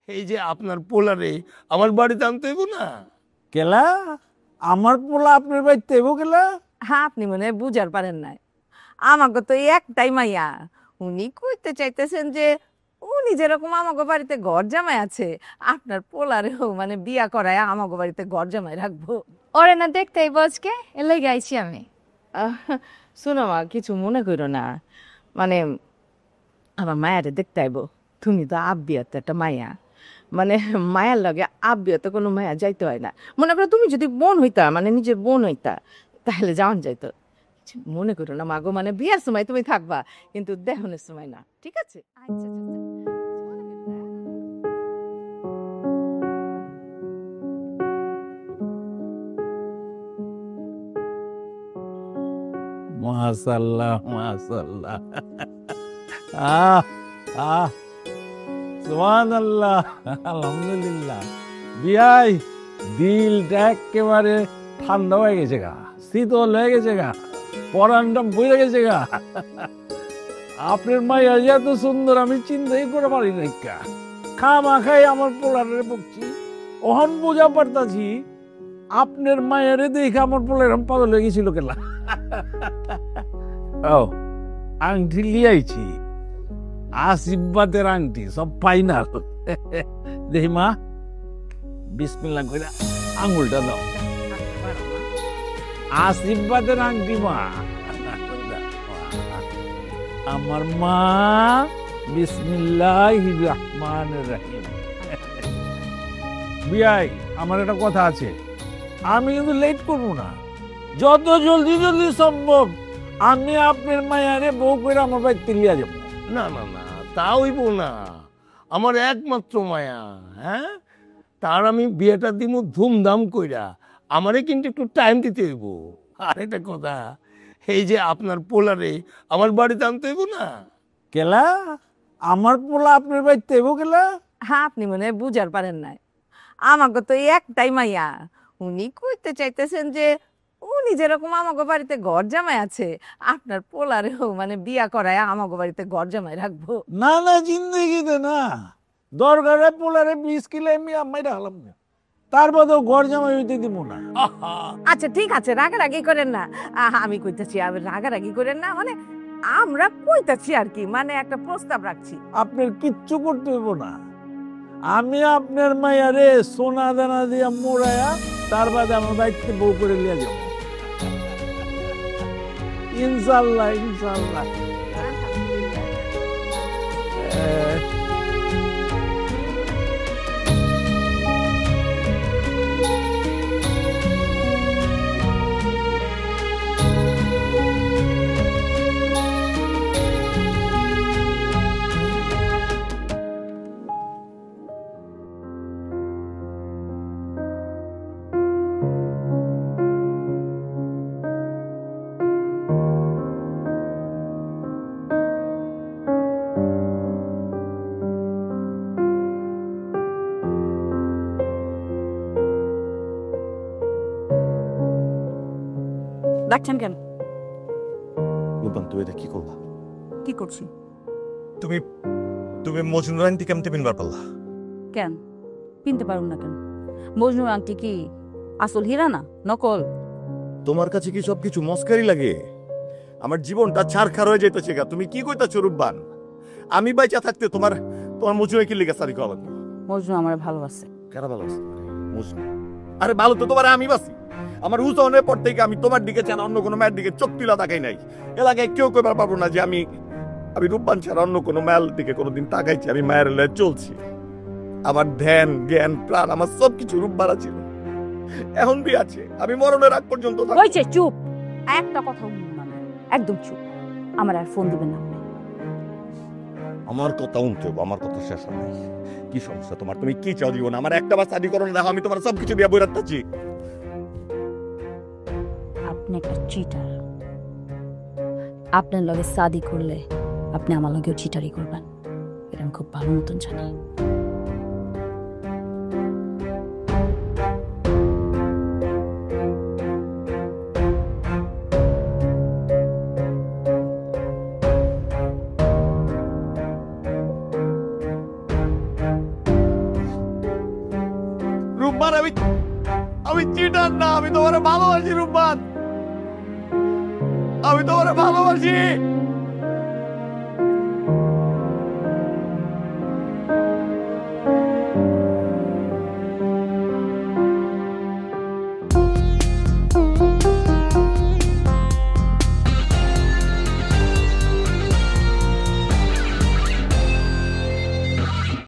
এই যে আপনার পোলারে আমার বাড়িতে আনতে হইব না। কেলা আমার পোলা আপনার বাড়িতে এবো কেলা? হ্যাঁ, আপনি মনে হয় বুঝার পারেন নাই। আমাকে তো একটাই মাইয়া। উনি কইতে চাইতেছেন যে উনি যেরকম আমাকে বাড়িতে ঘর জামাই আছে, আপনার পোলারেও মানে বিয়া করায় আমাকে বাড়িতে ঘর জামাই রাখবো। ওরে না দেখতে এই বজকে এলে গাইছি আমি। শোনো মা, কিছু মনে করো না, মানে আমার মায়ারে দেখতে আইব। তুমি তো আব্বিয়াতে একটা মায়া, মানে মায়ার লগে আব্বিয়াতে কোনো মায়া যাইতে হয় না। মনে করো তুমি যদি বোন হইতা, মানে নিজের বোন হইতা, তাহলে যাওয়ান যাইতো। কিছু মনে করো না মাগো, মানে বিয়ার সময় তুমি থাকবা, কিন্তু দেহনের সময় না, ঠিক আছে? আচ্ছা আচ্ছা মাশাআল্লাহ মাশাআল্লাহ, আহ আহ সুবহানাল্লাহ, আলহামদুলিল্লাহ। বিয়াই দিলটা একেবারে ঠান্ডা হয়ে গেছে গা, শীতল হয়ে গেছে গা, পরানটা বইরে গেছে গা। আপনার মাইয়া যে এত সুন্দর আমি চিন্তাই করে পারি নাই। খামা খাই আমার পোলারে বকছি, ওহন বোঝা পারতাছি আপনার মায়েরে দেখে আমার পোলার পাগল হয়ে গেছিল কেলা। ও আংটি লিয়াইছি, আশীর্বাদের আংটি, সব ফাইনাল। দেখি মা, বিসমিল্লাহ কইরা আঙুলটা দাও, আশীর্বাদের আংটি মা। আমার মা, বিসমিল্লাহির রহমানির রহিম। বিয়াই আমার একটা কথা আছে, আমি কিন্তু লেট করবো না, যত জলদি জলদি সম্ভব আমি আপনার মায়ারে বউ করে আমার বাড়িতে লিয়া যাবো। না না না, তা হইব না। আমার একমাত্র মায়া, হ্যাঁ, তার আমি বিয়েটা দিব ধুমধাম কইরা। আমারে কিন্তু একটু টাইম দিতে হইব। আর একটা কথা, এই যে আপনার পোলারে আমার বাড়িতে আনতে হইব না। কেলা আমার পোলা আপনার বাড়িতে এবো কেলা? হ্যাঁ, আপনি মনে হয় বুঝার পারেন নাই। আমাকে তো একটাই মাইয়া। উনি কইতে চাইতেছেন যে উনি যেরকম আমাকে বাড়িতে ঘর জামাই আছে, আপনার পোলারেও মানে বিয়া করায় আমাকে বাড়িতে ঘর জামাই রাখবো। না না, জিন্দগিতে না, দরকারে পোলারে 20 কিলো আমি আম্মাইরা হলাম না, তার বাদেও ঘর জামাই হইতে দিব না। আচ্ছা ঠিক আছে, রাগারাগি করেন না। আমি কইতেছি, আমি রাগারাগি করেন না, মানে আমরা কইতাছি আর কি, মানে একটা প্রস্তাব রাখছি। আপনার কিচ্ছু করতে হইব না, আমি আপনার মায়ারে সোনা দানা দিয়া মোড়ায়া তার বাদে আমার বাড়িতে বউ করে লিয়া যাব, ইনশাল্লাহ ইনশাল্লাহ। ডাকছেন কেন? রূপবান, তুমি এটা কি করলা? কি করছি? তুমি তুমি মজনুর আংটি কেমতে পিনবার পারলা? কেন পিনতে পারুম না কেন? মজনুর আংটি কি আসল হীরা না নকল? তোমার কাছে কি সবকিছু মস্কারি লাগে? আমার জীবনটা ছারখার হয়ে যাইতেছে গা। তুমি কি কইতাছো রূপবান? আমি বাইচা থাকতে তোমার তোমার মজনুরে কি লিগা সারি করা লাগবে? মজনু আমার ভালোবাসে। কারা ভালোবাসে মজনু? আরে ভালো তো তোমার আমি বাসি। আমার উজনের পর থেকে আমি তোমার দিকে ছাড়া অন্য কোনো মায়ের দিকে চোখ তুলা তাকাই নাই। এলাকায় কেউ কইবার পারবো না যে আমি রূপবান ছাড়া অন্য কোনো মায়ের দিকে কোনোদিন তাকাইছি। আমি মায়ের লয়ে চলছি। আমার ধ্যান জ্ঞান প্রাণ আমার সবকিছু রূপবারা ছিল। এখন বি আছে, আমি মরণের আগ পর্যন্ত থাকবো। হইছে, চুপ। একটা কথা শুনুন না, একদম চুপ। আমার আর ফোন দিবেন না আপনি। আমার কথা উনতে হবে, আমার কথা শেষ হয় নাই। কি সমস্যা তোমার? তুমি কি চাও জীবন? আমার একটা বার শাদি করো না, দেখো আমি তোমার সবকিছু দিয়ে বই রাখতেছি। আপনি একটা চিটার। আপনার লগে শাদি করলে আপনি আমার লগেও চিটারি করবেন, এটা আমি খুব ভালো মতন জানি। রূপবান, আমি চিটার না, আমি তোমার ভালোবাসি রূপবান, আমি তোমার ভালোবাসি।